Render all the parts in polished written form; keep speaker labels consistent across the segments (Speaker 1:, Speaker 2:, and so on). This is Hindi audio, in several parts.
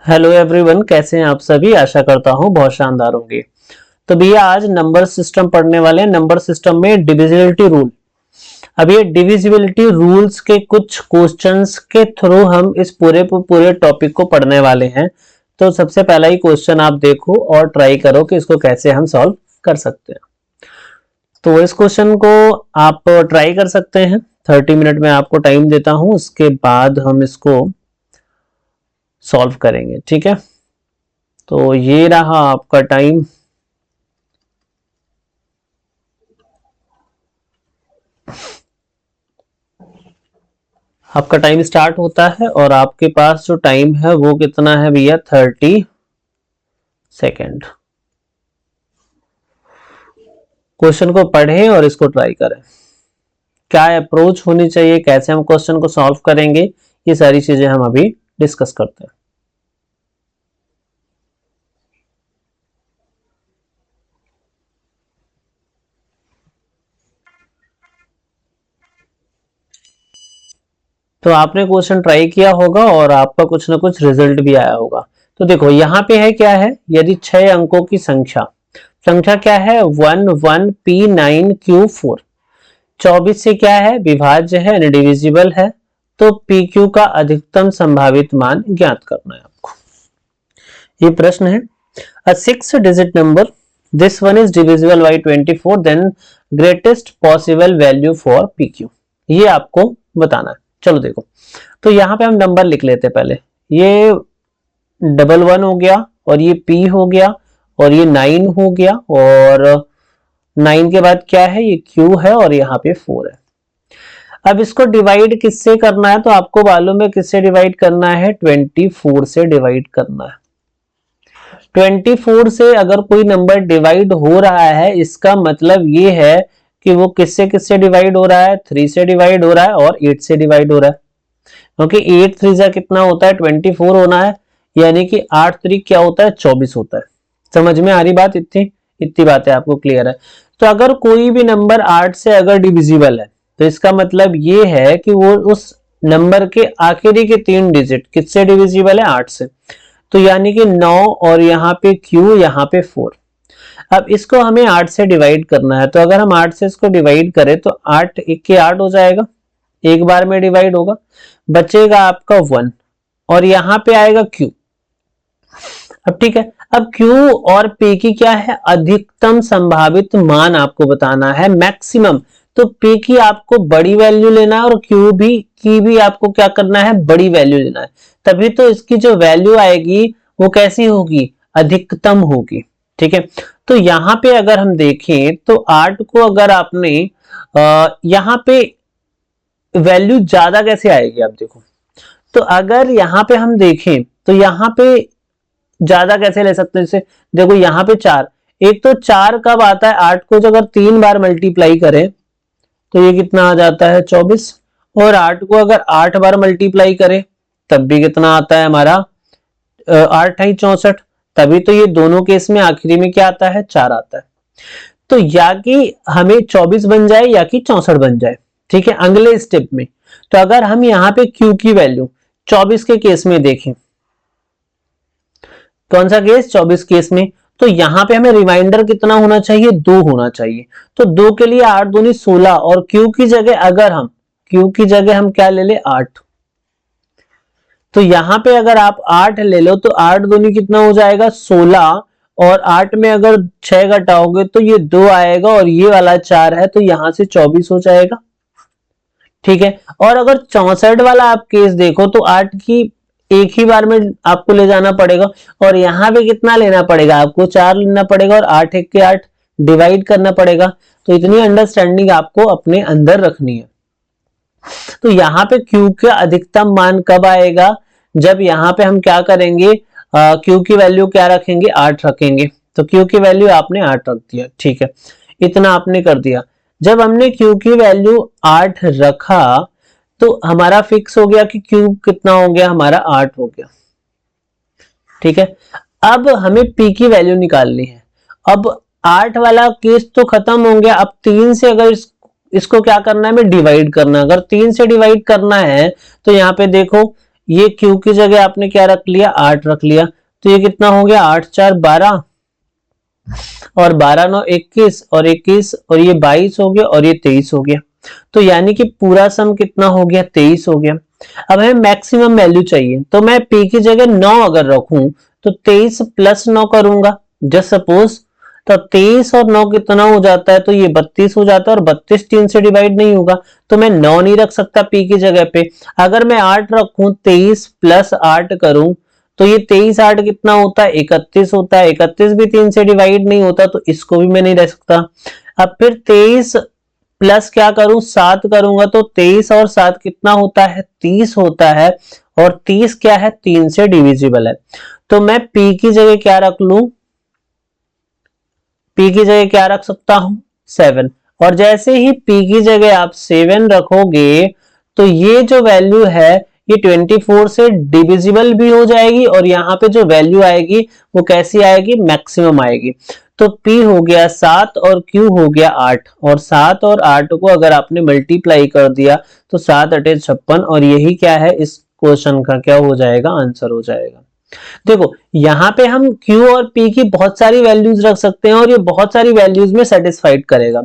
Speaker 1: हेलो एवरीवन, कैसे हैं आप सभी। आशा करता हूं बहुत शानदार होंगे। तो भैया आज नंबर सिस्टम पढ़ने वाले हैं। नंबर सिस्टम में डिविजिबिलिटी रूल। अब ये डिविजिबिलिटी रूल्स के कुछ क्वेश्चंस के थ्रू हम इस पूरे टॉपिक को पढ़ने वाले हैं। तो सबसे पहला ही क्वेश्चन आप देखो और ट्राई करो कि इसको कैसे हम सॉल्व कर सकते हैं। तो इस क्वेश्चन को आप ट्राई कर सकते हैं। 30 मिनट में आपको टाइम देता हूं, उसके बाद हम इसको सॉल्व करेंगे। ठीक है, तो ये रहा आपका टाइम। आपका टाइम स्टार्ट होता है और आपके पास जो टाइम है वो कितना है भैया, 30 सेकेंड। क्वेश्चन को पढ़ें और इसको ट्राई करें। क्या अप्रोच होनी चाहिए, कैसे हम क्वेश्चन को सॉल्व करेंगे, ये सारी चीजें हम अभी डिस्कस करते हैं। तो आपने क्वेश्चन ट्राई किया होगा और आपका कुछ ना कुछ रिजल्ट भी आया होगा। तो देखो यहाँ पे है क्या है, यदि 6 अंकों की संख्या क्या है 11P9Q4, 24 से क्या है, विभाज्य है, डिविजिबल है। तो PQ का अधिकतम संभावित मान ज्ञात करना है आपको। ये प्रश्न है। A 6-digit number, this one is divisible by 24, then greatest possible value for PQ, ये आपको बताना है। चलो देखो, तो यहाँ पे हम नंबर लिख लेते हैं पहले। ये 11 हो गया और ये P हो गया और ये 9 हो गया और 9 के बाद क्या है, ये Q है और यहाँ पे 4 है। अब इसको डिवाइड किससे करना है, तो आपको मालूम है किससे डिवाइड करना है, 24 से डिवाइड करना है। 24 से अगर कोई नंबर डिवाइड हो रहा है, इसका मतलब ये है कि वो किससे किससे डिवाइड हो रहा है, 3 से डिवाइड हो रहा है और 8 से डिवाइड हो रहा है। क्योंकि 8 3 जा कितना होता है, 24 होना है, यानी कि 8 3 क्या होता है, 24 होता है। समझ में आ रही बात, इतनी बातें आपको क्लियर है। तो अगर कोई भी नंबर 8 से अगर डिविजिबल है, तो इसका मतलब ये है कि वो उस नंबर के आखिरी के 3 डिजिट किससे डिविजिबल है, 8 से। तो यानी कि 9 और यहाँ पे Q, यहाँ पे 4। अब इसको हमें 8 से डिवाइड करना है। तो अगर हम 8 से इसको डिवाइड करें तो 8 1 के 8 हो जाएगा, एक बार में डिवाइड होगा, बचेगा आपका 1 और यहाँ पे आएगा Q। अब ठीक है, अब Q और P की क्या है, अधिकतम संभावित मान आपको बताना है, मैक्सिमम। तो P की आपको बड़ी वैल्यू लेना है और Q की भी आपको क्या करना है, बड़ी वैल्यू लेना है। तभी तो इसकी जो वैल्यू आएगी वो कैसी होगी, अधिकतम होगी। ठीक है, तो यहाँ पे अगर हम देखें तो 8 को अगर आपने यहाँ पे वैल्यू ज्यादा कैसे आएगी, आप देखो। तो अगर यहाँ पे हम देखें तो यहाँ पे ज्यादा कैसे ले सकते हैं, जैसे देखो यहाँ पे 4, एक तो 4 कब आता है, 8 को अगर 3 बार मल्टीप्लाई करें तो ये कितना आ जाता है, 24। और 8 को अगर 8 बार मल्टीप्लाई करें तब भी कितना आता है हमारा, 8 है 64। तभी तो ये दोनों केस में आखिरी में क्या आता है, 4 आता है। तो या कि हमें 24 बन जाए या कि 64 बन जाए। ठीक है, अगले स्टेप में। तो अगर हम यहाँ पे Q की वैल्यू 24 के केस में देखें, कौन सा केस, 24 केस में, तो यहाँ पे हमें रिमाइंडर कितना होना चाहिए, 2 होना चाहिए। तो 2 के लिए 8 दूनी 16 और Q की जगह अगर हम क्या ले ले, 8। तो यहाँ पे अगर आप 8 ले लो तो 8 दूनी कितना हो जाएगा, 16 और 8 में अगर 6 घटाओगे तो ये 2 आएगा और ये वाला 4 है, तो यहां से 24 हो जाएगा। ठीक है, और अगर 64 वाला आप केस देखो तो 8 की एक ही बार में आपको ले जाना पड़ेगा और यहाँ पे कितना लेना पड़ेगा, आपको 4 लेना पड़ेगा और 8 1 के 8 डिवाइड करना पड़ेगा। तो इतनी अंडरस्टैंडिंग आपको अपने अंदर रखनी है। तो यहाँ पे Q का अधिकतम मान कब आएगा, जब यहाँ पे हम क्या करेंगे, Q की वैल्यू क्या रखेंगे, 8 रखेंगे। तो Q की वैल्यू आपने 8 रख दिया। ठीक है, इतना आपने कर दिया। जब हमने Q की वैल्यू 8 रखा तो हमारा फिक्स हो गया कि Q कितना हो गया, हमारा 8 हो गया। ठीक है, अब हमें P की वैल्यू निकालनी है। अब 8 वाला केस तो खत्म हो गया। अब 3 से अगर इसको क्या करना है, हमें डिवाइड करना है। अगर 3 से डिवाइड करना है तो यहाँ पे देखो, ये क्यू की जगह आपने क्या रख लिया, 8 रख लिया, तो ये कितना हो गया, 8 4 12 और 12 9 21 और 21 और ये 22 हो गया और ये 23 हो गया। तो यानी कि पूरा सम कितना हो गया, 23 हो गया। अब हमें मैक्सिमम वैल्यू चाहिए, तो मैं p की जगह 9 अगर रखूं तो 23 प्लस 9 करूंगा जस्ट सपोज, तो 23 और 9 कितना हो जाता है, तो ये 32 हो जाता है और 32 3 से डिवाइड नहीं होगा, तो मैं 9 नहीं रख सकता p की जगह पे। अगर मैं 8 रखूं, 23 प्लस 8 करूं तो ये 23 8 कितना होता है, 31 होता है, 31 भी 3 से डिवाइड नहीं होता, तो इसको भी मैं नहीं रख सकता। अब फिर 23 प्लस क्या करूं, 7 करूंगा, तो 23 और 7 कितना होता है, 30 होता है, और 30 क्या है, 3 से डिविजिबल है। तो मैं p की जगह क्या रख लूं, p की जगह क्या रख सकता हूं, 7। और जैसे ही p की जगह आप 7 रखोगे तो ये जो वैल्यू है ये 24 से डिविजिबल भी हो जाएगी, और यहाँ पे जो वैल्यू आएगी वो कैसी आएगी, मैक्सिमम आएगी। तो p हो गया 7 और q हो गया 8, और 7 और 8 को अगर आपने मल्टीप्लाई कर दिया तो 7 8 56, और यही क्या है, इस क्वेश्चन का क्या हो जाएगा, आंसर हो जाएगा। देखो यहाँ पे हम Q और P की बहुत सारी वैल्यूज रख सकते हैं और ये बहुत सारी वैल्यूज में सेटिस्फाइड करेगा,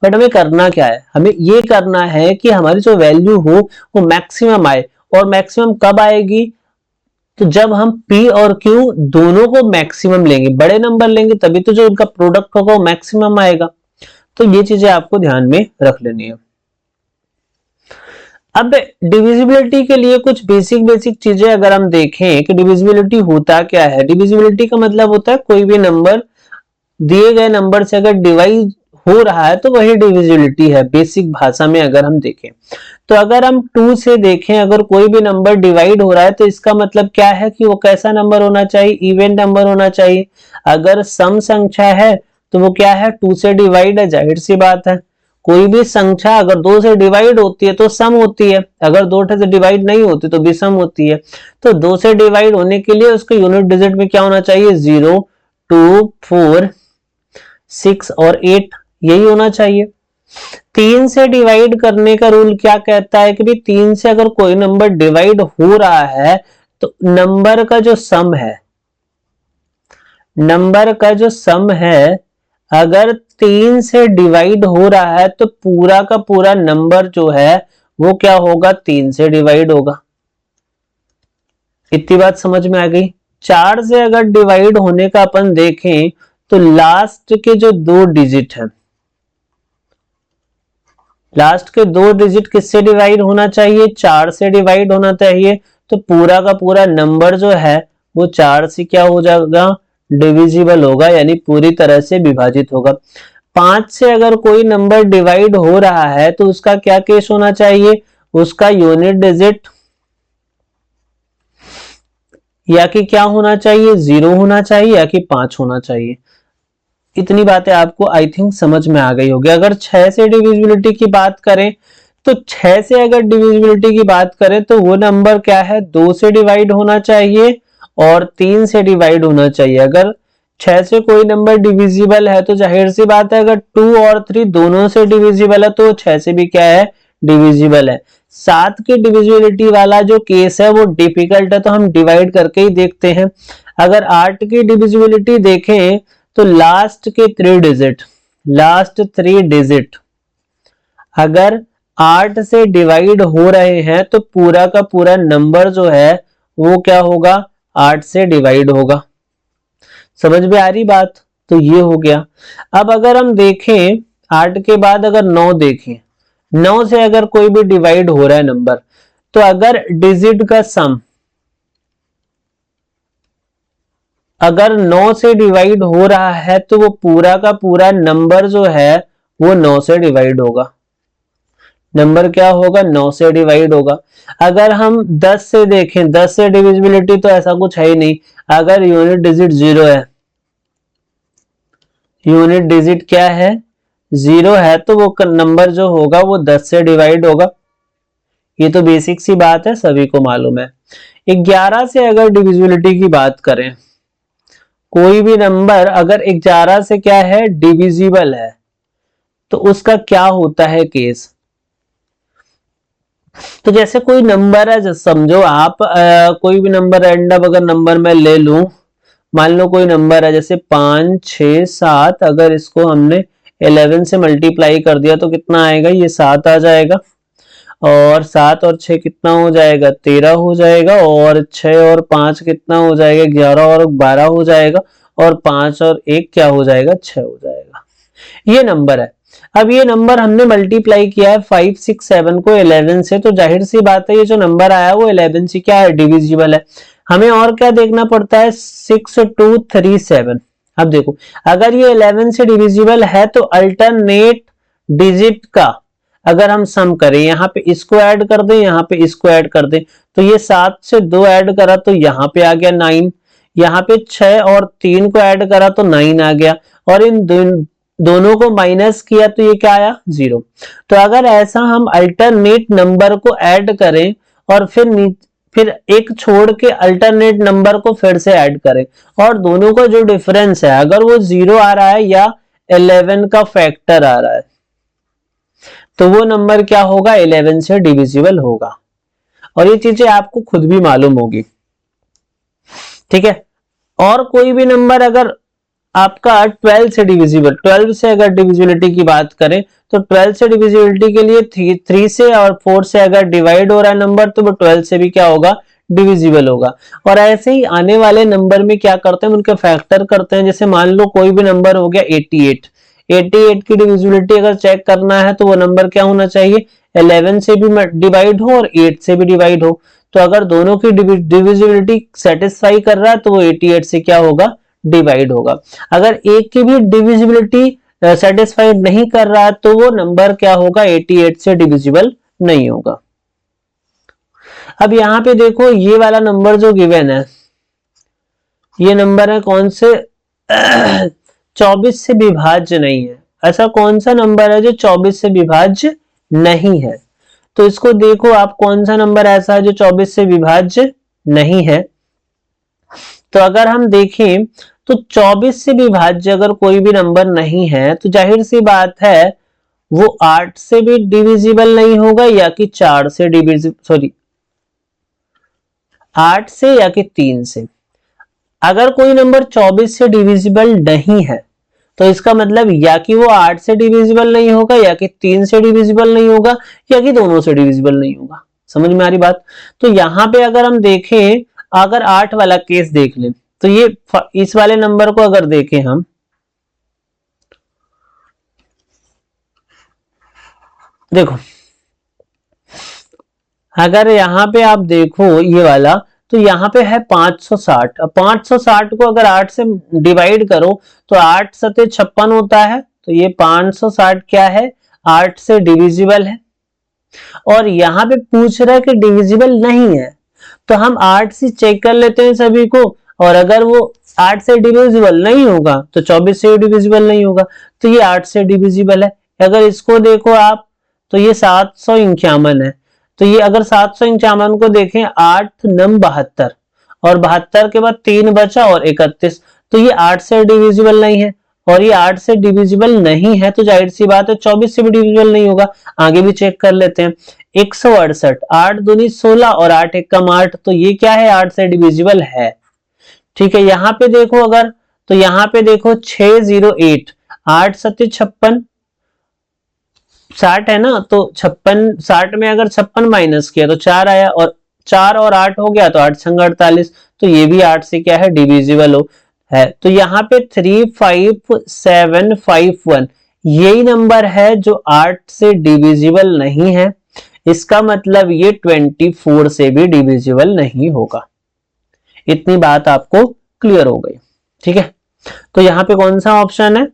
Speaker 1: बट हमें करना क्या है, हमें ये करना है कि हमारी जो वैल्यू हो वो मैक्सिमम आए। और मैक्सिमम कब आएगी, तो जब हम P और Q दोनों को मैक्सिमम लेंगे, बड़े नंबर लेंगे, तभी तो जो उनका प्रोडक्ट होगा वो मैक्सिमम आएगा। तो ये चीजें आपको ध्यान में रख लेनी है। अब डिविजिबिलिटी के लिए कुछ बेसिक चीजें अगर हम देखें कि डिविजिबिलिटी होता क्या है, डिविजिबिलिटी का मतलब होता है कोई भी नंबर दिए गए नंबर से अगर डिवाइड हो रहा है तो वही डिविजिबिलिटी है, बेसिक भाषा में अगर हम देखें। तो अगर हम 2 से देखें, अगर कोई भी नंबर डिवाइड हो रहा है तो इसका मतलब क्या है कि वो कैसा नंबर होना चाहिए, इवन नंबर होना चाहिए। अगर सम संख्या है तो वो क्या है, 2 से डिवाइड है, जाहिर सी बात है। कोई भी संख्या अगर 2 से डिवाइड होती है तो सम होती है, अगर 2 से डिवाइड नहीं होती तो विषम होती है। तो 2 से डिवाइड होने के लिए उसके यूनिट डिजिट में क्या होना चाहिए, 0 2 4 6 और 8, यही होना चाहिए। 3 से डिवाइड करने का रूल क्या कहता है कि भाई 3 से अगर कोई नंबर डिवाइड हो रहा है तो नंबर का जो सम है, नंबर का जो सम है अगर 3 से डिवाइड हो रहा है तो पूरा का पूरा नंबर जो है वो क्या होगा, 3 से डिवाइड होगा। इतनी बात समझ में आ गई। 4 से अगर डिवाइड होने का अपन देखें तो लास्ट के जो 2 डिजिट है, लास्ट के 2 डिजिट किससे डिवाइड होना चाहिए, 4 से डिवाइड होना चाहिए। तो पूरा का पूरा नंबर जो है वो 4 से क्या हो जाएगा, डिविजिबल होगा, यानी पूरी तरह से विभाजित होगा। 5 से अगर कोई नंबर डिवाइड हो रहा है तो उसका क्या केस होना चाहिए, उसका यूनिट डिजिट या कि क्या होना चाहिए, 0 होना चाहिए या कि 5 होना चाहिए। इतनी बातें आपको आई थिंक समझ में आ गई होगी। अगर 6 से डिविजिबिलिटी की बात करें तो 6 से अगर डिविजिबिलिटी की बात करें तो वो नंबर क्या है, 2 से डिवाइड होना चाहिए और 3 से डिवाइड होना चाहिए। अगर 6 से कोई नंबर डिविजिबल है तो जाहिर सी बात है अगर 2 और 3 दोनों से डिविजिबल है तो 6 से भी क्या है, डिविजिबल है। 7 की डिविजिबिलिटी वाला जो केस है वो डिफिकल्ट है, तो हम डिवाइड करके ही देखते हैं। अगर 8 की डिविजिबिलिटी देखें तो लास्ट के 3 डिजिट, लास्ट 3 डिजिट अगर 8 से डिवाइड हो रहे हैं तो पूरा का पूरा नंबर जो है वो क्या होगा, 8 से डिवाइड होगा। समझ में आ रही बात, तो ये हो गया। अब अगर हम देखें 8 के बाद अगर 9 देखें, 9 से अगर कोई भी डिवाइड हो रहा है नंबर, तो अगर डिजिट का सम अगर 9 से डिवाइड हो रहा है तो वो पूरा का पूरा नंबर जो है वो 9 से डिवाइड होगा। नंबर क्या होगा, 9 से डिवाइड होगा। अगर हम 10 से देखें, 10 से डिविजिबिलिटी तो ऐसा कुछ है ही नहीं। अगर यूनिट डिजिट 0 है, यूनिट डिजिट क्या है, 0 है, तो वो नंबर जो होगा वो 10 से डिवाइड होगा। ये तो बेसिक सी बात है, सभी को मालूम है। 11 से अगर डिविजिबिलिटी की बात करें, कोई भी नंबर अगर 11 से क्या है, डिविजिबल है, तो उसका क्या होता है केस। तो जैसे कोई नंबर है, जैसे समझो आप कोई भी नंबर रैंडम अगर नंबर मैं ले लूं, मान लो कोई नंबर है जैसे 5 6 7, अगर इसको हमने 11 से मल्टीप्लाई कर दिया तो कितना आएगा, ये 7 आ जाएगा, और 7 और 6 कितना हो जाएगा, 13 हो जाएगा, और 6 और 5 कितना हो जाएगा, 11 और 12 हो जाएगा, और 5 और 1 क्या हो जाएगा, 6 हो जाएगा। ये नंबर है। अब ये नंबर हमने मल्टीप्लाई किया है 5 6 7 को 11 से, तो जाहिर सी बात है ये जो नंबर आया वो 11 से क्या है, डिविजिबल है। हमें और क्या देखना पड़ता है, 6 2 3 7। अब देखो अगर ये 11 से डिविजिबल है तो अल्टरनेट डिजिट का अगर हम सम करें, यहाँ पे इसको ऐड कर दें, यहाँ पे इसको ऐड कर दें, तो ये 7 से 2 ऐड करा तो यहाँ पे आ गया 9, यहाँ पे 6 और 3 को ऐड करा तो 9 आ गया, और इन दोनों को माइनस किया तो ये क्या आया, 0। तो अगर ऐसा हम अल्टरनेट नंबर को ऐड करें और फिर एक छोड़ के अल्टरनेट नंबर को फिर से ऐड करें, और दोनों का जो डिफरेंस है अगर वो 0 आ रहा है या 11 का फैक्टर आ रहा है, तो वो नंबर क्या होगा, 11 से डिविजिबल होगा। और ये चीजें आपको खुद भी मालूम होगी, ठीक है। और कोई भी नंबर अगर आपका 12 से डिविजिबल, 12 से अगर डिविजिबिलिटी की बात करें तो 12 से डिविजिबिलिटी के लिए 3 से और 4 से अगर डिवाइड हो रहा है नंबर तो वो 12 से भी क्या होगा, डिविजिबल होगा। और ऐसे ही आने वाले नंबर में क्या करते हैं, उनके फैक्टर करते हैं। जैसे मान लो कोई भी नंबर हो गया 88, 88 की डिविजिबिलिटी अगर चेक करना है तो वो नंबर क्या होना चाहिए, 11 से भी डिवाइड हो और 8 से भी डिवाइड हो। तो अगर दोनों की डिविजिबिलिटी सेटिस्फाई कर रहा है तो वो 88 से क्या होगा, डिवाइड होगा। अगर एक की भी डिविजिबिलिटी सेटिस्फाइड नहीं कर रहा है तो वो नंबर क्या होगा, 88 से डिविजिबल नहीं होगा। अब यहां पे देखो ये वाला नंबर जो गिवन है, ये नंबर है कौन से 24 से विभाज्य नहीं है। ऐसा कौन सा नंबर है जो 24 से विभाज्य नहीं है, तो इसको देखो आप कौन सा नंबर ऐसा है जो 24 से विभाज्य नहीं है। तो अगर हम देखें तो 24 से विभाज्य अगर कोई भी नंबर नहीं है तो जाहिर सी बात है वो 8 से भी डिविजिबल नहीं होगा, या कि 4 से डिविजिबल, 8 से या कि 3 से। अगर कोई नंबर 24 से डिविजिबल नहीं है तो इसका मतलब या कि वो 8 से डिविजिबल नहीं होगा, या कि 3 से डिविजिबल नहीं होगा, या कि दोनों से डिविजिबल नहीं होगा। समझ में आ रही बात। तो यहां पे अगर हम देखें, अगर 8 वाला केस देख लें तो ये इस वाले नंबर को अगर देखें हम, देखो अगर यहां पे आप देखो ये वाला, तो यहाँ पे है 560। अब 560 को अगर 8 से डिवाइड करो तो 8 सते 56 होता है, तो ये 560 क्या है, 8 से डिविजिबल है। और यहाँ पे पूछ रहा है कि डिविजिबल नहीं है, तो हम 8 से चेक कर लेते हैं सभी को, और अगर वो 8 से डिविजिबल नहीं होगा तो 24 से डिविजिबल नहीं होगा, तो ये 8 से डिविजिबल है। अगर इसको देखो आप तो ये 751 है, तो ये अगर 751 को देखें 8 नम 72, और 72 के बाद 3 बचा और 31, तो ये 8 से डिविजिबल नहीं है। और ये 8 से डिविजिबल नहीं है तो जाहिर सी बात है 24 से भी डिविजिबल नहीं होगा। आगे भी चेक कर लेते हैं, 168, 8 दूनी 16 और 8 एकम 8, तो ये क्या है, 8 से डिविजिबल है। ठीक है, यहाँ पे देखो अगर, तो यहाँ पे देखो 608, 8 सत्य 56, 60 है ना, तो 56, 60 में अगर 56 माइनस किया तो 4 आया, और 4 और 8 हो गया तो 8 संग 48, तो ये भी 8 से क्या है, डिविजिबल हो है। तो यहाँ पे 35751 यही नंबर है जो 8 से डिविजिबल नहीं है। इसका मतलब ये 24 से भी डिविजिबल नहीं होगा। इतनी बात आपको क्लियर हो गई, ठीक है। तो यहाँ पे कौन सा ऑप्शन है,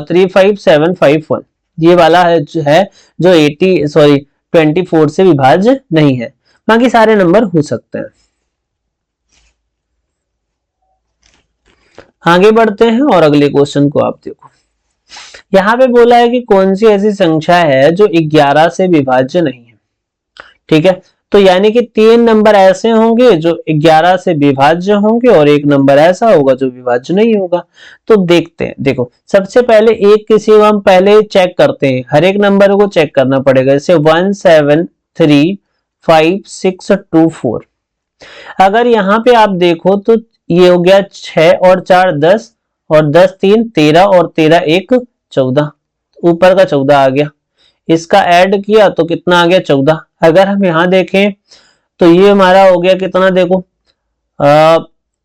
Speaker 1: 35751 ये वाला है जो 24 से विभाज्य नहीं है। बाकी सारे नंबर हो सकते हैं। आगे बढ़ते हैं और अगले क्वेश्चन को आप देखो। यहाँ पे बोला है कि कौन सी ऐसी संख्या है जो 11 से विभाज्य नहीं है। ठीक है, तो यानी कि 3 नंबर ऐसे होंगे जो 11 से विभाज्य होंगे और एक नंबर ऐसा होगा जो विभाज्य नहीं होगा। तो देखते हैं, देखो सबसे पहले एक किसी को हम पहले चेक करते हैं, हर एक नंबर को चेक करना पड़ेगा। जैसे 173 5624। अगर यहाँ पे आप देखो तो ये हो गया 6 और 4 10 और 10 3 13 और 13 1 14, ऊपर का 14 आ गया। इसका ऐड किया तो कितना आ गया 14। अगर हम यहाँ देखें तो ये हमारा हो गया कितना, देखो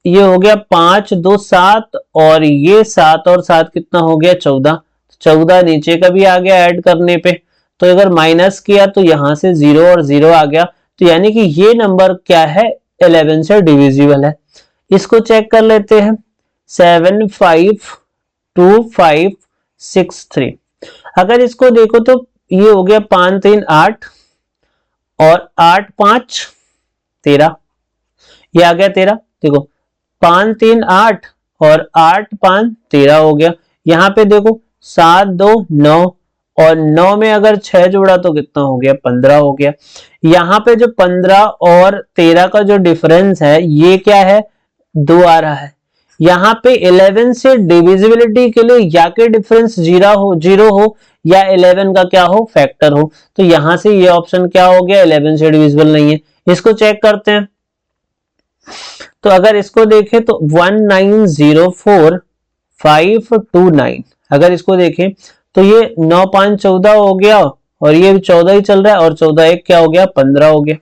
Speaker 1: ये हो गया 5 2 7 और ये 7 और 7 कितना हो गया 14। 14 नीचे का भी आ गया ऐड करने पे, तो अगर माइनस किया तो यहाँ से 0 और 0 आ गया। तो यानी कि ये नंबर क्या है, 11 से डिविजिबल है। इसको चेक कर लेते हैं, 75253। अगर इसको देखो तो ये हो गया 5 3 8 और 8 5 13, ये आ गया 13। देखो 5 3 8 और 8 5 13 हो गया। यहाँ पे देखो 7 2 9 और 9 में अगर 6 जोड़ा तो कितना हो गया 15 हो गया। यहाँ पे जो 15 और 13 का जो डिफरेंस है ये क्या है, 2 आ रहा है। यहाँ पे 11 से डिविजिबिलिटी के लिए या के डिफरेंस 0 हो या 11 का क्या हो, फैक्टर हो। तो यहां से ये ऑप्शन क्या हो गया, 11 से डिविजिबल नहीं है। इसको चेक करते हैं, तो अगर इसको देखें तो 1904529, अगर इसको देखें तो ये 9 5 14 हो गया और ये 14 ही चल रहा है और 14 1 क्या हो गया 15 हो गया।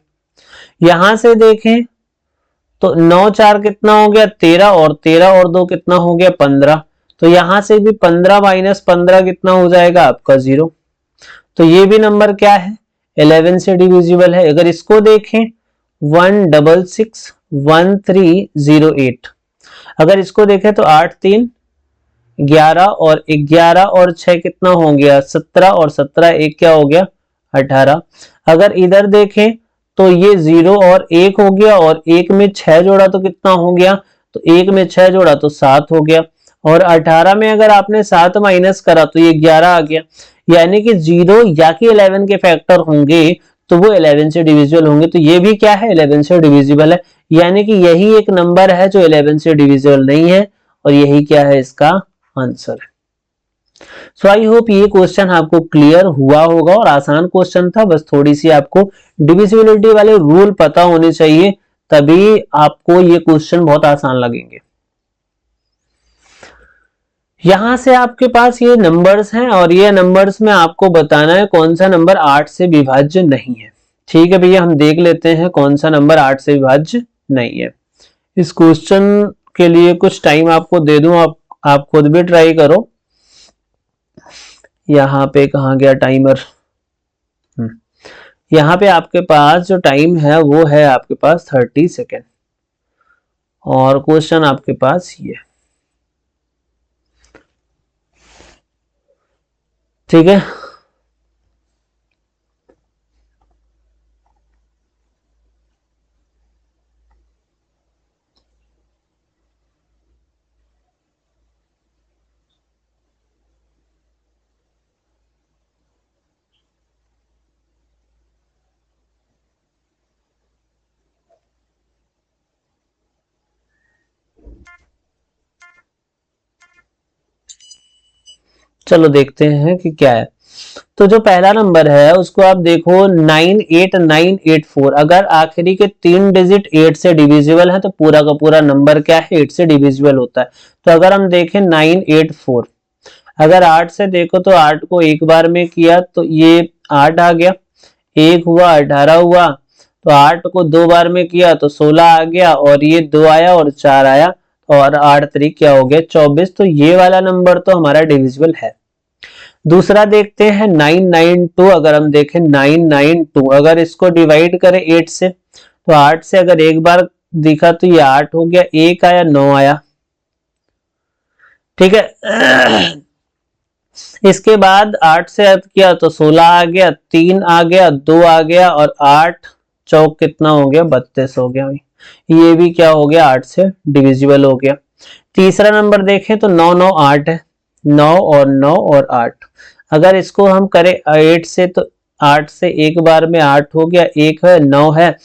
Speaker 1: यहां से देखें तो 9 4 कितना हो गया 13 और 13 और 2 कितना हो गया 15। तो यहां से भी 15 माइनस 15 कितना हो जाएगा आपका 0। तो ये भी नंबर क्या है, 11 से डिविजिबल है। अगर इसको देखें 1661308, अगर इसको देखें तो 8 3 11 और 11 और 6 कितना हो गया 17 और 17 1 क्या हो गया 18। अगर इधर देखें तो ये 0 और 1 हो गया और 1 में 6 जोड़ा तो कितना हो गया, तो 1 में 6 जोड़ा तो 7 हो गया और 18 में अगर आपने 7 माइनस करा तो ये 11 आ गया। यानी कि 0 या कि 11 के फैक्टर होंगे तो वो 11 से डिविजिबल होंगे। तो ये भी क्या है 11 से डिविजिबल है। यानी कि यही एक नंबर है जो 11 से डिविजिबल नहीं है और यही क्या है इसका आंसर है। सो आई होप ये क्वेश्चन आपको क्लियर हुआ होगा और आसान क्वेश्चन था, बस थोड़ी सी आपको डिविजिबिलिटी वाले रूल पता होने चाहिए, तभी आपको ये क्वेश्चन बहुत आसान लगेंगे। यहां से आपके पास ये नंबर्स हैं और ये नंबर्स में आपको बताना है कौन सा नंबर 8 से विभाज्य नहीं है। ठीक है भैया, हम देख लेते हैं कौन सा नंबर 8 से विभाज्य नहीं है। इस क्वेश्चन के लिए कुछ टाइम आपको दे दूं, आप खुद भी ट्राई करो। यहाँ पे कहाँ गया टाइमर, यहाँ पे आपके पास जो टाइम है वो है आपके पास 30 सेकेंड और क्वेश्चन आपके पास ये, ठीक है। चलो देखते हैं कि क्या है। तो जो पहला नंबर है उसको आप देखो 98984, अगर आखिरी के 3 डिजिट 8 से डिविजिबल है तो पूरा का पूरा नंबर क्या है 8 से डिविजिबल होता है। तो अगर हम देखें 984, अगर 8 से देखो तो 8 को एक बार में किया तो ये 8 आ गया, 1 हुआ 18 हुआ, तो 8 को 2 बार में किया तो 16 आ गया और ये 2 आया और 4 आया और 8 3 क्या हो गया 24। तो ये वाला नंबर तो हमारा डिविजिबल है। दूसरा देखते हैं 992, अगर हम देखें 992, अगर इसको डिवाइड करें 8 से तो 8 से अगर एक बार दिखा तो ये 8 हो गया, 1 आया 9 आया, ठीक है। इसके बाद 8 से ऐड किया तो 16 आ गया, 3 आ गया, 2 आ गया और 8 चौक कितना हो गया 32 हो गया। ये भी क्या हो गया 8 से डिविजिबल हो गया। तीसरा नंबर देखें तो 9 9 8 है, 9 और 9 और 8, अगर इसको हम करें 8 से तो 8 से एक बार में 8 हो गया, 1 है 9 है,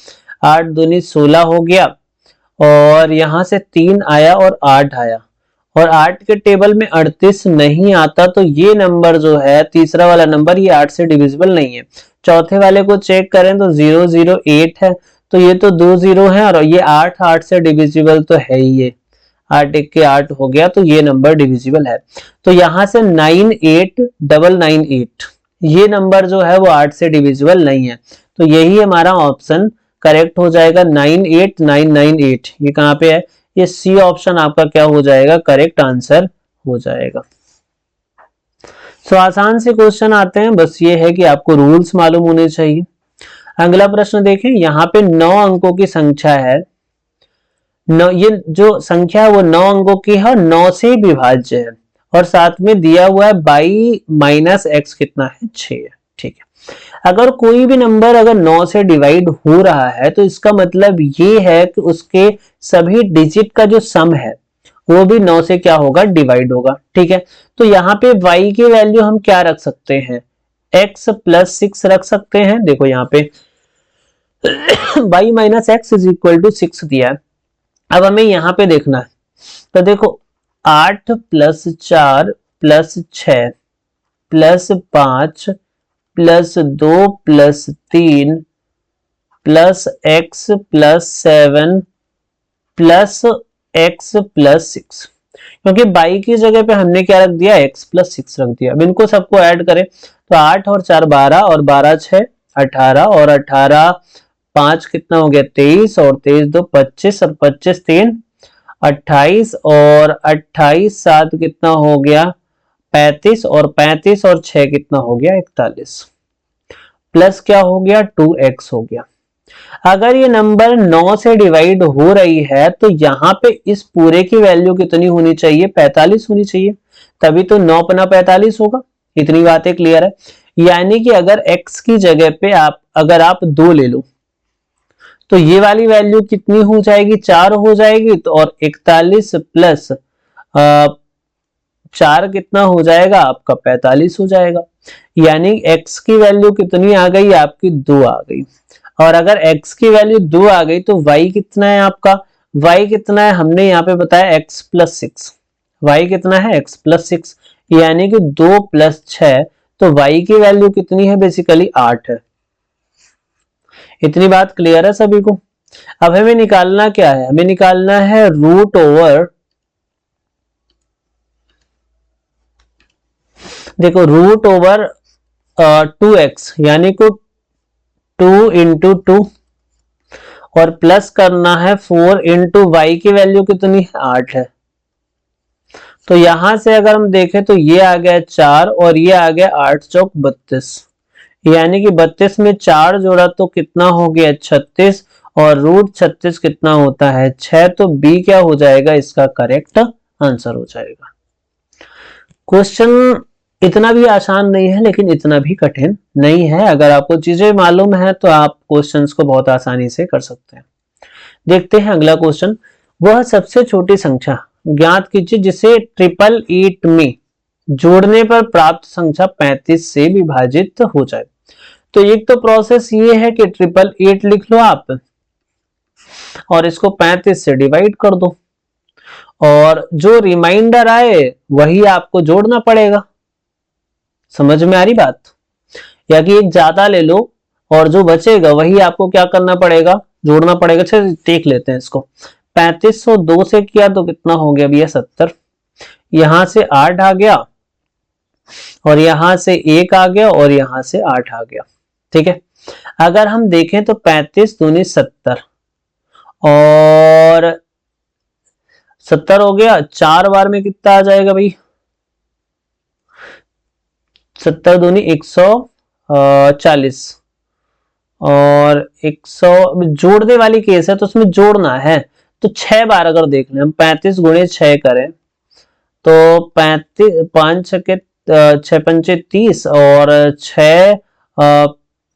Speaker 1: 8 दूनी 16 हो गया और यहां से 3 आया और 8 आया और 8 के टेबल में 38 नहीं आता। तो ये नंबर जो है तीसरा वाला नंबर ये 8 से डिविजिबल नहीं है। चौथे वाले को चेक करें तो 008 है, तो ये तो 2 0 है और ये 8 8 से डिविजिबल तो है ही, ये 8 1 के 8 हो गया, तो ये नंबर डिविजिबल है। तो यहां से 98998 ये नंबर जो है वो 8 से डिविजिबल नहीं है, तो यही हमारा ऑप्शन करेक्ट हो जाएगा 98998। ये कहां पे है, ये सी ऑप्शन आपका क्या हो जाएगा, करेक्ट आंसर हो जाएगा। आसान से क्वेश्चन आते हैं, बस ये है कि आपको रूल्स मालूम होने चाहिए। अगला प्रश्न देखें, यहाँ पे 9 अंकों की संख्या है, ये जो संख्या है वो 9 अंकों की है और 9 से विभाज्य है, और साथ में दिया हुआ है बाई माइनस एक्स कितना है, 6 है। ठीक है, अगर कोई भी नंबर अगर 9 से डिवाइड हो रहा है तो इसका मतलब ये है कि उसके सभी डिजिट का जो सम है वो भी 9 से क्या होगा, डिवाइड होगा। ठीक है, तो यहाँ पे y की वैल्यू हम क्या रख सकते हैं, x प्लस 6 रख सकते हैं। देखो यहाँ पे y minus x is equal to 6 दिया है। अब हमें यहाँ पे देखना है, तो देखो 8 plus 4 plus 6 plus 5 plus 2 plus 3 plus x plus 7 plus x plus 6, क्योंकि बाई की जगह पे हमने क्या रख दिया, x प्लस 6 रख दिया। अब इनको सबको ऐड करें तो 8 और 4 12 और 12 6 18 और 18 5 कितना हो गया, 23 और 23 2 25 और 25 3 28 और 28 7 कितना हो गया, 35 और 35 और 6 कितना हो गया, 41 प्लस क्या हो गया, 2x हो गया। अगर ये नंबर 9 से डिवाइड हो रही है तो यहाँ पे इस पूरे की वैल्यू कितनी होनी चाहिए, 45 होनी चाहिए, तभी तो 9 पना 45 होगा। इतनी बातें क्लियर है। यानी कि अगर x की जगह पे अगर आप 2 ले लो तो ये वाली वैल्यू कितनी हो जाएगी, 4 हो जाएगी, तो और 41 प्लस 4 कितना हो जाएगा आपका, 45 हो जाएगा। यानी x की वैल्यू कितनी आ गई आपकी, 2 आ गई। और अगर x की वैल्यू 2 आ गई तो y कितना है आपका, y कितना है, हमने यहाँ पे बताया x प्लस 6, y कितना है, x प्लस 6, यानी कि 2 प्लस 6, तो y की वैल्यू कितनी है, बेसिकली 8 है। इतनी बात क्लियर है सभी को। अब हमें निकालना क्या है, हमें निकालना है रूट ओवर, देखो रूट ओवर 2x यानी को 2 इंटू 2 और प्लस करना है 4 इंटू वाई की वैल्यू कितनी है, 8 है। तो यहां से अगर हम देखें तो ये आ गया 4 और ये आ गया 8 चौक 32, यानी कि 32 में 4 जोड़ा तो कितना हो गया, 36, और रूट 36 कितना होता है, 6, तो बी क्या हो जाएगा, इसका करेक्ट आंसर हो जाएगा। क्वेश्चन इतना भी आसान नहीं है लेकिन इतना भी कठिन नहीं है। अगर आपको चीजें मालूम है तो आप क्वेश्चंस को बहुत आसानी से कर सकते हैं। देखते हैं अगला क्वेश्चन, वह सबसे छोटी संख्या ज्ञात कीजिए जिसे 888 में जोड़ने पर प्राप्त संख्या 35 से विभाजित हो जाए। तो एक तो प्रोसेस ये है कि 888 लिख लो आप और इसको 35 से डिवाइड कर दो, और जो रिमाइंडर आए वही आपको जोड़ना पड़ेगा। समझ में आ रही बात, या कि एक ज्यादा ले लो और जो बचेगा वही आपको क्या करना पड़ेगा, जोड़ना पड़ेगा। अच्छा देख लेते हैं इसको, 3502 से किया तो कितना हो गया भैया, 70, यहां से 8 आ गया और यहां से 1 आ गया और यहां से 8 आ गया। ठीक है, अगर हम देखें तो 35 दूनी 70 और 70 हो गया, 4 बार में कितना आ जाएगा भाई, 70 दूनी 140 और 100 जोड़ने वाली केस है तो उसमें जोड़ना है, तो 6 बार अगर देख लें हम 35 गुणे 6 करें तो 35 5 के 6 पंचे 30 और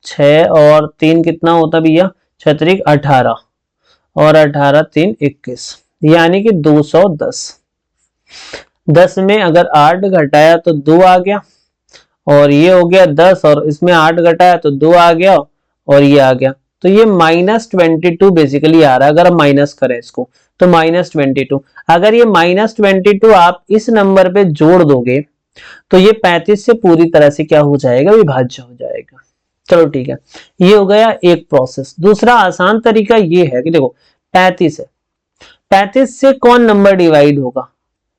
Speaker 1: 6 और 3 कितना होता भैया, 6 3 18 और 18 3 21, यानी कि 210। 10 में अगर 8 घटाया तो 2 आ गया और ये हो गया 10 और इसमें 8 घटाया तो 2 आ गया और ये आ गया, तो ये -22 बेसिकली आ रहा है। अगर हम माइनस करें इसको तो -22, अगर ये -22 आप इस नंबर पे जोड़ दोगे तो ये 35 से पूरी तरह से क्या हो जाएगा, विभाज्य हो जाएगा। चलो ठीक है, ये हो गया एक प्रोसेस। दूसरा आसान तरीका ये है कि देखो 35 है, 35 से कौन नंबर डिवाइड होगा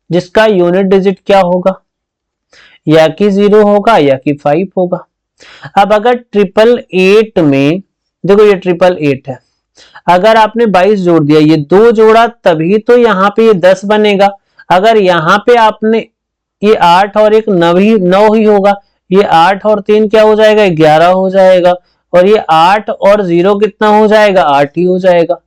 Speaker 1: जिसका यूनिट डिजिट क्या होगा, या कि 0 होगा या कि 5 होगा। अब अगर 888 में देखो ये 888 है, अगर आपने 22 जोड़ दिया, ये 2 जोड़ा तभी तो यहाँ पे ये 10 बनेगा। अगर यहाँ पे आपने ये 8 और एक 9 ही होगा, ये 8 और 3 क्या हो जाएगा, 11 हो जाएगा, और ये 8 और 0 कितना हो जाएगा, 8 ही हो जाएगा।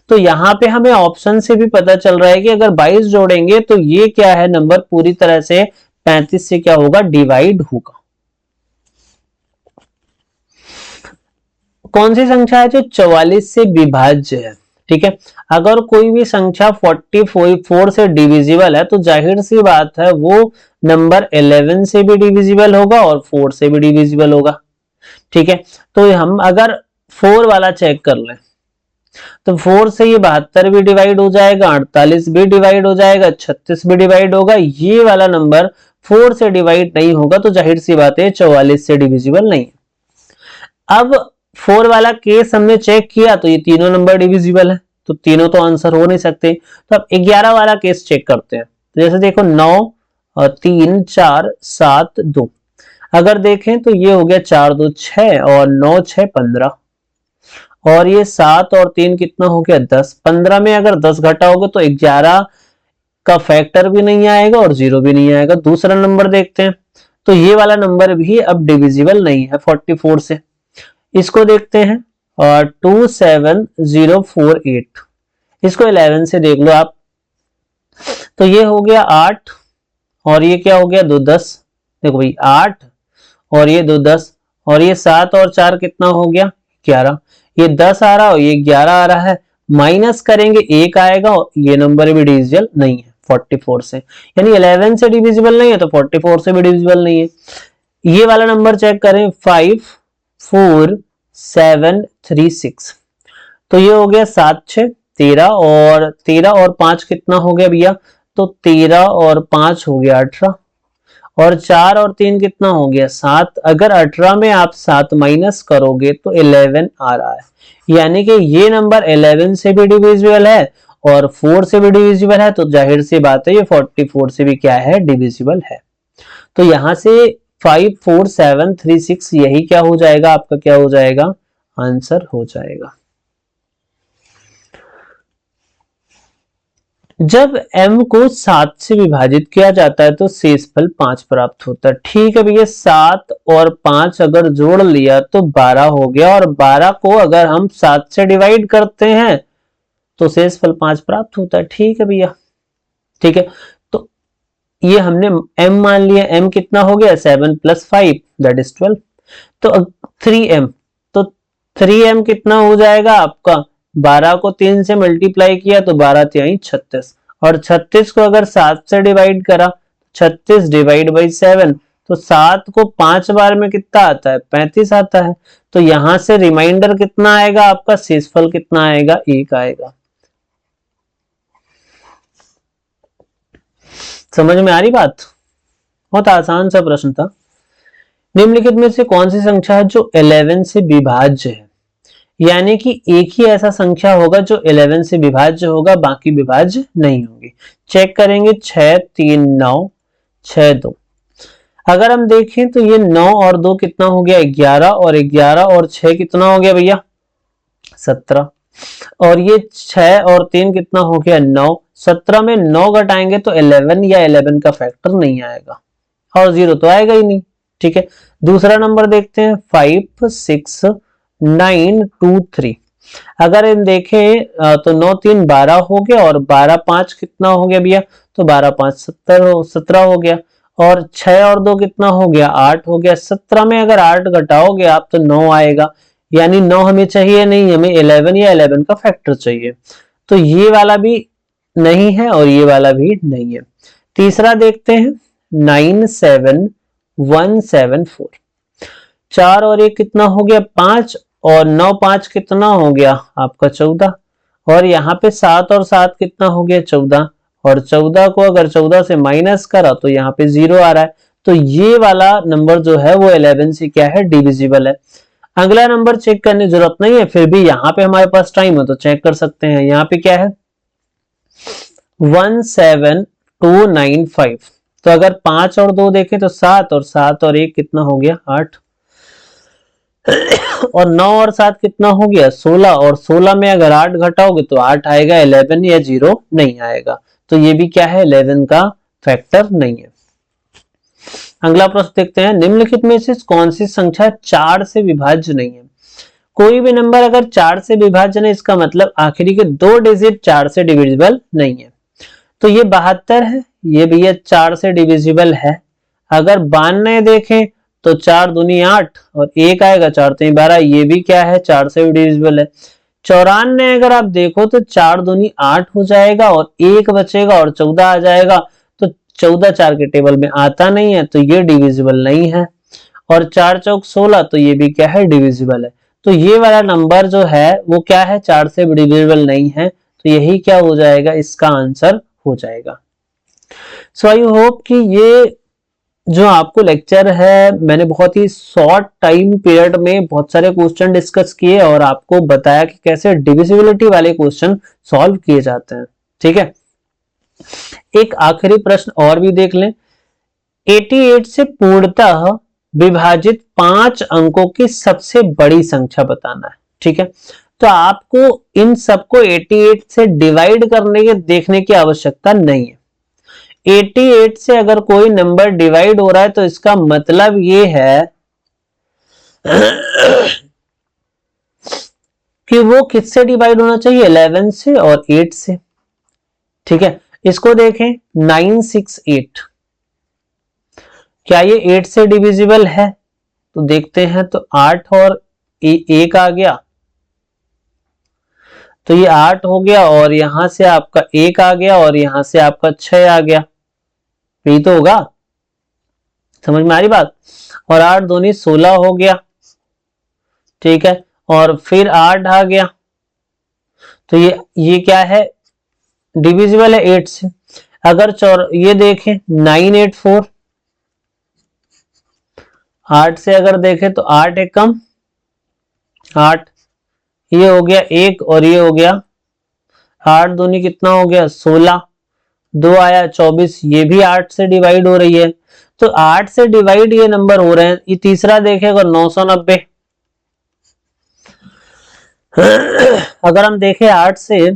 Speaker 1: तो यहाँ पे हमें ऑप्शन से भी पता चल रहा है कि अगर 22 जोड़ेंगे तो ये क्या है, नंबर पूरी तरह से 35 से क्या होगा, डिवाइड होगा। कौन सी संख्या है जो 44 से विभाज्य है, ठीक है। अगर कोई भी संख्या 44 से डिविजिबल है तो जाहिर सी बात है वो नंबर 11 से भी डिविजिबल होगा और 4 से भी डिविजिबल होगा, ठीक है। तो हम अगर 4 वाला चेक कर लें तो 4 से ये 72 भी डिवाइड हो जाएगा, 48 भी डिवाइड हो जाएगा, 36 भी डिवाइड होगा। ये वाला नंबर 4 से डिवाइड नहीं होगा, तो जाहिर सी बात है 44 से डिविजिबल नहीं है। अब 4 वाला केस हमने चेक किया तो ये तीनों नंबर डिविजिबल है, तो तीनों तो आंसर हो नहीं सकते। तो अब 11 वाला केस चेक करते हैं। तो जैसे देखो 9 और 3 4 7 2, अगर देखें तो ये हो गया 4 2 6 और 9 6 15, और ये 7 और 3 कितना हो गया 10। 15 में अगर 10 घटाओगे तो 11 का फैक्टर भी नहीं आएगा और 0 भी नहीं आएगा। दूसरा नंबर देखते हैं, तो ये वाला नंबर भी अब डिविजिबल नहीं है 44 से। इसको देखते हैं, और 27048, इसको 11 से देख लो आप, तो ये हो गया 8 और ये क्या हो गया 2 10। देखो भाई 8 और ये 2 10, और ये 7 और 4 कितना हो गया 11। ये 10 आ रहा है और ये 11 आ रहा है, माइनस करेंगे 1 आएगा, और ये नंबर भी डिविजिबल नहीं है 44 से, यानी 11 से डिविजिबल नहीं है तो 44 से भी डिविजिबल नहीं है। ये वाला नंबर चेक करें 54736, तो ये हो गया 7 6 13, और 13 और 5 कितना हो गया भैया, तो 13 और 5 हो गया 18, और 4 और 3 कितना हो गया 7। अगर 18 में आप 7 माइनस करोगे तो 11 आ रहा है, यानी कि ये नंबर 11 से भी डिविजिबल है और 4 से भी डिविजिबल है, तो जाहिर सी बात है ये 44 से भी क्या है, डिविजिबल है। तो यहां से 54736 यही क्या हो जाएगा, आपका क्या हो जाएगा, आंसर हो जाएगा। जब m को 7 से विभाजित किया जाता है तो शेषफल 5 प्राप्त होता है। ठीक है भैया, 7 और 5 अगर जोड़ लिया तो 12 हो गया, और 12 को अगर हम 7 से डिवाइड करते हैं तो शेषफल 5 प्राप्त होता है। ठीक है भैया, ठीक है। तो ये हमने m मान लिया, m कितना हो गया 7 + 5 दैट इज 12। तो 3m, तो 3m कितना हो जाएगा आपका, 12 को 3 से मल्टीप्लाई किया तो 12 3 36, और 36 को अगर 7 से डिवाइड करा, 36 डिवाइड बाई 7, तो 7 को 5 बार में कितना आता है, 35 आता है। तो यहां से रिमाइंडर कितना आएगा आपका, शेषफल कितना आएगा, 1 आएगा। समझ में आ रही बात? बहुत आसान सा प्रश्न था। निम्नलिखित में से कौन सी संख्या है जो 11 से विभाज्य है, यानी कि एक ही ऐसा संख्या होगा जो 11 से विभाज्य होगा, बाकी विभाज्य नहीं होगी। चेक करेंगे 6 3 9 6 2। अगर हम देखें तो ये 9 और 2 कितना हो गया 11, और 11 और 6 कितना हो गया भैया 17, और ये 6 और 3 कितना हो गया 9। 17 में 9 घटाएंगे तो 11 या 11 का फैक्टर नहीं आएगा, और 0 तो आएगा ही नहीं। ठीक है, दूसरा नंबर देखते हैं 5 6 9 2 3। अगर इन देखें तो 9 3 12 हो गया, और 12 5 कितना हो गया भैया, तो 12 5 17 हो गया, और 6 और 2 कितना हो गया 8 हो गया। 17 में अगर 8 घटाओगे आप तो 9 आएगा, यानी 9 हमें चाहिए नहीं, हमें 11 या 11 का फैक्टर चाहिए। तो ये वाला भी नहीं है और ये वाला भी नहीं है। तीसरा देखते हैं 9 7 1 7 4। 4 और 1 कितना हो गया 5, और 9 5 कितना हो गया आपका 14, और यहाँ पे 7 और 7 कितना हो गया 14, और 14 को अगर 14 से माइनस करा तो यहाँ पे 0 आ रहा है। तो ये वाला नंबर जो है वो 11 से क्या है, डिविजिबल है। अगला नंबर चेक करने की जरूरत नहीं है, फिर भी यहाँ पे हमारे पास टाइम है तो चेक कर सकते हैं। यहाँ पे क्या है 17295। तो अगर 5 और 2 देखें तो 7 और 7 और 1 कितना हो गया 8 और 9 और 7 कितना हो गया 16 और 16 में अगर 8 घटाओगे तो 8 आएगा 11 या 0 नहीं आएगा। तो ये भी क्या है 11 का फैक्टर नहीं है। अगला प्रश्न देखते हैं निम्नलिखित में से कौन सी संख्या 4 से विभाज्य नहीं है। कोई भी नंबर अगर 4 से विभाज्य है इसका मतलब आखिरी के 2 डिजिट 4 से डिविजिबल नहीं है। तो ये 72 है, ये भैया 4 से डिविजिबल है। अगर 92 देखें तो 4 दूनी 8 और 1 आएगा 4 3 12, ये भी क्या है 4 से डिविजिबल है। 94 अगर आप देखो तो 4 दूनी 8 हो जाएगा और 1 बचेगा और 14 आ जाएगा, तो 14 4 के टेबल में आता नहीं है तो ये डिविजिबल नहीं है। और 4 चौक 16, तो ये भी क्या है डिविजिबल है। तो ये वाला नंबर जो है वो क्या है 4 से डिविजिबल नहीं है, तो यही क्या हो जाएगा इसका आंसर हो जाएगा। सो आई होप कि ये जो आपको लेक्चर है मैंने बहुत ही शॉर्ट टाइम पीरियड में बहुत सारे क्वेश्चन डिस्कस किए और आपको बताया कि कैसे डिविजिबिलिटी वाले क्वेश्चन सॉल्व किए जाते हैं। ठीक है, एक आखिरी प्रश्न और भी देख लें। 88 से पूर्णतः विभाजित 5 अंकों की सबसे बड़ी संख्या बताना है। ठीक है, तो आपको इन सबको 88 से डिवाइड करने के देखने की आवश्यकता नहीं है। 88 से अगर कोई नंबर डिवाइड हो रहा है तो इसका मतलब ये है कि वो किससे डिवाइड होना चाहिए 11 से और 8 से। ठीक है, इसको देखें 968, क्या ये 8 से डिविजिबल है? तो देखते हैं, तो 8 और 1 आ गया, तो ये 8 हो गया और यहां से आपका 1 आ गया और यहां से आपका 6 आ गया, यही तो होगा। समझ में आ रही बात? और 8 दूनी 16 हो गया। ठीक है, और फिर 8 आ गया, तो ये क्या है डिविजिबल है 8 से। अगर ये देखें 984, 8 से अगर देखें तो 8 एक कम 8, ये हो गया 1 और ये हो गया 8 दूनी कितना हो गया 16, 2 आया 24, ये भी 8 से डिवाइड हो रही है। तो 8 से डिवाइड ये नंबर हो रहे हैं। ये तीसरा देखेगा 990, अगर हम देखें 8 से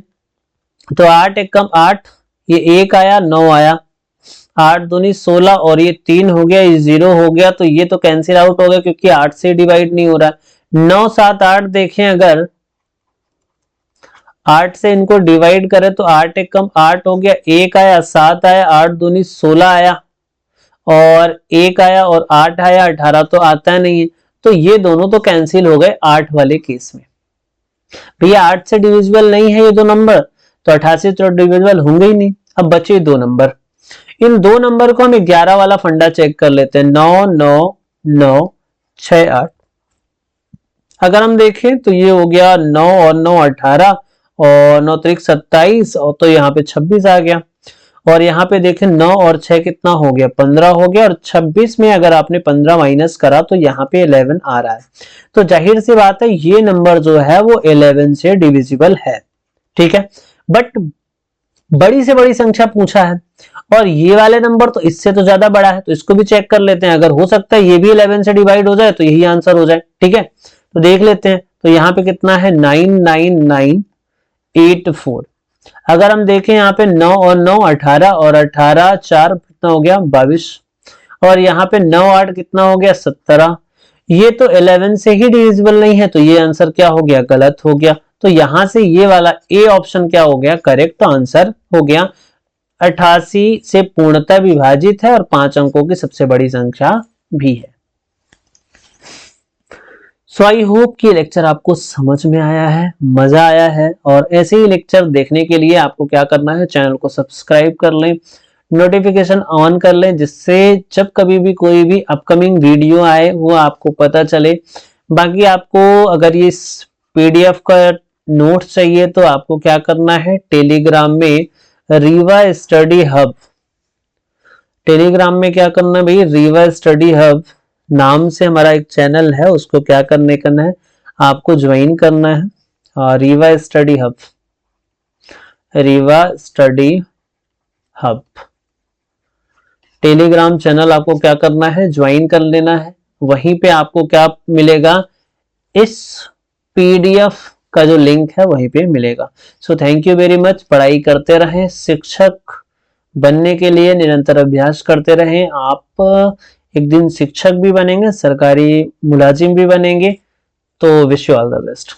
Speaker 1: तो 8 एक कम 8, ये 1 आया 9 आया, 8 दूनी 16 और ये 3 हो गया, ये 0 हो गया, तो ये तो कैंसिल आउट हो गया क्योंकि 8 से डिवाइड नहीं हो रहा है। 9 7 8 देखें, अगर 8 से इनको डिवाइड करें तो 8 एक कम 8 हो गया, 1 आया 7 आया, 8 दूनी 16 आया और 1 आया और 8 आया 18, तो आता नहीं है, तो ये दोनों तो कैंसिल हो गए 8 वाले केस में। भैया 8 से डिविजिबल नहीं है ये दो नंबर, तो 88 तो डिविजिबल होंगे ही नहीं। अब बचे 2 नंबर, इन 2 नंबर को हम 11 वाला फंडा चेक कर लेते हैं। 9 9 9 6 8, अगर हम देखें तो ये हो गया 9 और 9 18 और 9 त्रिक 27 और तो यहाँ पे 26 आ गया। और यहाँ पे देखें 9 और 6 कितना हो गया 15 हो गया, और 26 में अगर आपने 15 माइनस करा तो यहाँ पे 11 आ रहा है। तो जाहिर सी बात है ये नंबर जो है वो 11 से डिविजिबल है। ठीक है, बट बड़ी से बड़ी संख्या पूछा है और ये वाले नंबर तो इससे तो ज्यादा बड़ा है, तो इसको भी चेक कर लेते हैं। अगर हो सकता है ये भी 11 से डिवाइड हो जाए तो यही आंसर हो जाए। ठीक है, तो देख लेते हैं। तो यहाँ पे कितना है 99984। अगर हम देखें यहाँ पे 9 और 9 18 और 18 4 कितना हो गया 22, और यहाँ पे 9 8 कितना हो गया 17। ये तो 11 से ही डिविजिबल नहीं है, तो ये आंसर क्या हो गया गलत हो गया। तो यहां से ये वाला ए ऑप्शन क्या हो गया करेक्ट आंसर हो गया। 88 से पूर्णतः विभाजित है और 5 अंकों की सबसे बड़ी संख्या भी है। सो आई होप कि लेक्चर आपको समझ में आया है, मजा आया है, और ऐसे ही लेक्चर देखने के लिए आपको क्या करना है चैनल को सब्सक्राइब कर लें, नोटिफिकेशन ऑन कर लें, जिससे जब कभी भी कोई भी अपकमिंग वीडियो आए वो आपको पता चले। बाकी आपको अगर ये पीडीएफ का नोट चाहिए तो आपको क्या करना है टेलीग्राम में रीवा स्टडी हब, टेलीग्राम में क्या करना है भाई रीवा स्टडी हब नाम से हमारा एक चैनल है, उसको क्या करना है, आपको ज्वाइन करना है। Rewa study hub, Rewa study hub Telegram channel आपको क्या करना है, ज्वाइन कर लेना है। वहीं पे आपको क्या मिलेगा, इस पीडीएफ का जो लिंक है वहीं पे मिलेगा। So thank you very much. पढ़ाई करते रहें, शिक्षक बनने के लिए निरंतर अभ्यास करते रहें। आप एक दिन शिक्षक भी बनेंगे, सरकारी मुलाजिम भी बनेंगे। तो wish you all the best.